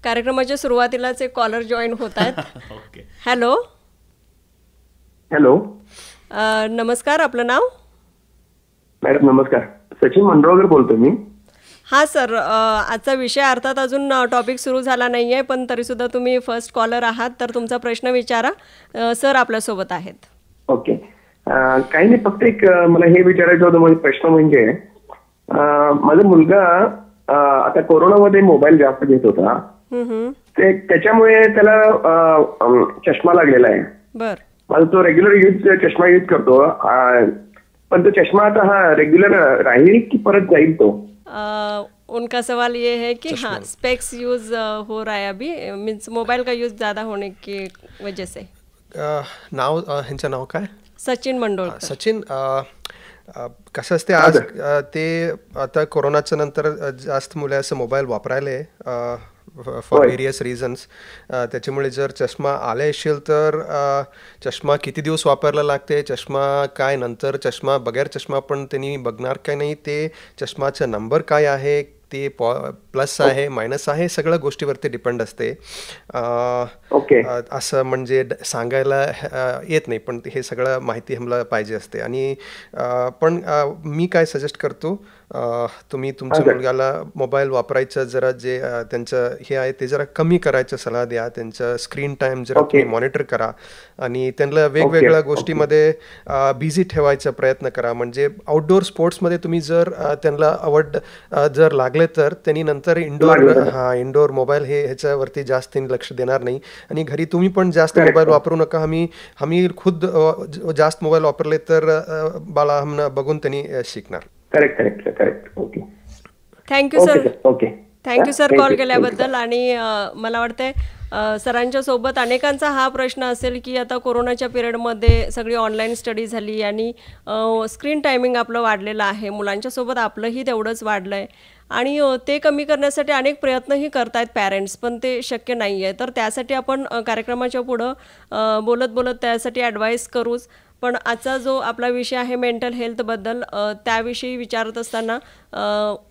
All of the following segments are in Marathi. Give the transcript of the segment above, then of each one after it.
कार्यक्रमाच्या सुरुवातीलाच एक कॉलर जॉईन होत आहेत. ओके. हॅलो. हॅलो नमस्कार, आपलं नाव? मॅडम नमस्कार, सचिन मंडळकर बोलतोय मी. हां सर, आजचा विषय अर्थात अजून टॉपिक सुरू झाला नाही आहे, पण तरीसुद्धा तुम्ही फर्स्ट कॉलर आहात, तर तुमचा प्रश्न विचारा. सर आपल्यासोबत आहेत. ओके. काही नाही, फक्त एक मला हे विचारायचं होतं. माझा प्रश्न म्हणजे माझा मुलगा आता कोरोनामध्ये मोबाईल जास्त घेत होता, ते त्याच्यामुळे त्याला चष्मा लागलेला आहे. बर. माझा तो रेग्युलर चष्मा यूज करतो, पण तो चष्मा आता हा रेग्युलर राहील की परत जाईल तो? उनका सवाल ये है कि हाँ स्पेक्स यूज हो रहा है अभी, मीन्स मोबाइल का यूज ज़्यादा होने की वजह से. नाव ह्यांचं नाव काय? सचिन मंडोळकर. सचिन, कसं असते आज ते आता कोरोनाच्या नंतर जास्त मुले असं मोबाईल वापरायले फॉर व्हेरियस रिझन्स. त्याच्यामुळे जर चष्मा आले असेल तर चष्मा किती दिवस वापरायला लागते, चष्मा काय, नंतर चष्मा बगैर चष्मा पण त्यांनी बघणार काय नाही, ते चष्माचा नंबर काय आहे, ते प्लस आहे मायनस आहे, सगळ्या गोष्टीवरती डिपेंड असते. असं म्हणजे सांगायला येत नाही, पण हे सगळं माहिती आम्हाला पाहिजे असते. आणि पण मी काय सजेस्ट करतो, तुम्ही तुमच्या मुलगाला मोबाईल वापरायचं जरा जे त्यांचं हे आहे ते जरा कमी करायचं सल्ला द्या. त्यांचं स्क्रीन टाईम जरा तुम्ही मॉनिटर करा आणि त्यांना वेगवेगळ्या गोष्टीमध्ये बिझी ठेवायचा प्रयत्न करा. म्हणजे आउटडोर स्पोर्ट्समध्ये तुम्ही जर त्यांना आवड जर लागले तर त्यांनी नंतर इंडोर मोबाईल ह्याच्यावरती जास्त लक्ष देणार नाही. आणि घरी तुम्ही पण जास्त मोबाईल वापरू नका. आम्ही खुद जास्त मोबाईल वापरले तर बाळा आम्हाला बघून त्यांनी शिकणार. Correct. Okay. Thank you sir. Thank you sir call केल्याबद्दल. आणि मला वाटतंय सरांच्या सोबत अनेकांचा हा प्रश्न असेल की आता कोरोनाच्या पिरियडमध्ये सगळी ऑनलाईन स्टडी झाली आणि स्क्रीन टायमिंग आपलं वाढलेलं आहे, मुलांच्या सोबत आपलंही तेवढंच वाढलं आहे आणि ते कमी करण्यासाठी अनेक प्रयत्नही करतायत पॅरेंट्स, पण ते शक्य नाही आहे. तर त्यासाठी आपण कार्यक्रमाच्या पुढं बोलत त्यासाठी ॲडवाईस करूच. पण आजचा जो आपला विषय आहे मेंटल हेल्थबद्दल, त्याविषयी विचारत असताना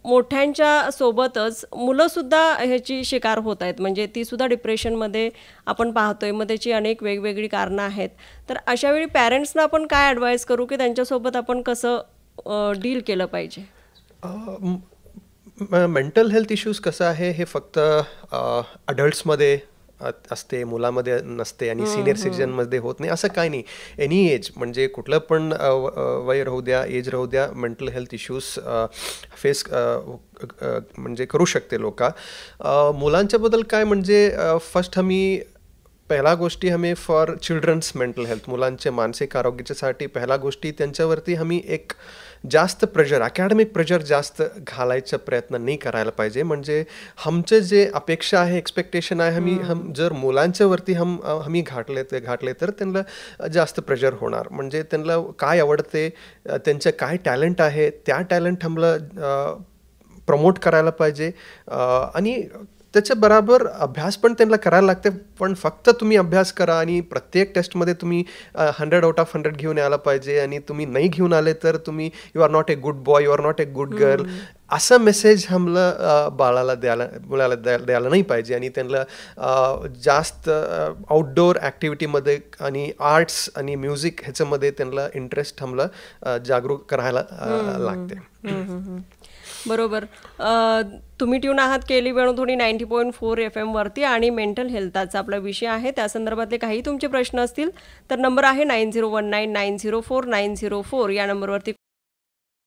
मोठ्यांच्या सोबतच मुलंसुद्धा ह्याची शिकार होत आहेत. म्हणजे तीसुद्धा डिप्रेशनमध्ये आपण पाहतोय, मग त्याची अनेक वेगवेगळी कारणं आहेत. तर अशावेळी पॅरेंट्सना आपण काय ॲडवाईस करू की त्यांच्यासोबत आपण कसं डील केलं पाहिजे? मेंटल हेल्थ इश्यूज कसं आहे, हे फक्त अडल्ट्समध्ये असते, मुलामध्ये नसते आणि सिनियर सिटीजनमध्ये होत नाही असं काही नाही. एनी एज, म्हणजे कुठलं पण वय राहू द्या, एज राहू द्या, मेंटल हेल्थ इश्यूज फेस म्हणजे करू शकते लोक. मुलांच्याबद्दल काय म्हणजे फर्स्ट पहिला गोष्टी फॉर चिल्ड्रन्स मेंटल हेल्थ, मुलांचे मानसिक आरोग्याच्यासाठी पहिला गोष्टी त्यांच्यावरती एक जास्त प्रेशर, अकॅडमिक प्रेशर जास्त घालायचा प्रयत्न नाही करायला पाहिजे. म्हणजे आमचे जे अपेक्षा आहे, एक्सपेक्टेशन आहे, जर मुलांच्यावरती आम्ही घातले तर त्यांना जास्त प्रेशर होणार. म्हणजे त्यांना काय आवडते, त्यांचं काय टॅलेंट आहे, त्या टॅलेंट आम्हाला प्रमोट करायला पाहिजे. आणि त्याच्या बरोबर अभ्यास पण त्यांना करायला लागते. पण फक्त तुम्ही अभ्यास करा आणि प्रत्येक टेस्टमध्ये तुम्ही 100 आउट ऑफ 100 घेऊन यायला पाहिजे आणि तुम्ही नाही घेऊन आले तर तुम्ही you are not a good boy, you are not a good girl, असा मेसेज आम्हाला मुलाला द्यायला नाही पाहिजे. आणि त्यांना जास्त आउटडोर ॲक्टिव्हिटीमध्ये आणि आर्ट्स आणि म्युझिक ह्याच्यामध्ये त्यांना इंटरेस्ट आम्हाला जागरूक करायला लागते. बरोबर. तुम्ही ट्यून आहात केली वेणुध्वनी 90.4 FM वरती आणि मेंटल हेल्थचा आपला विषय आहे. त्या संदर्भातले काही तुमचे प्रश्न असतील तर नंबर आहे 9019904904 या नंबरवरती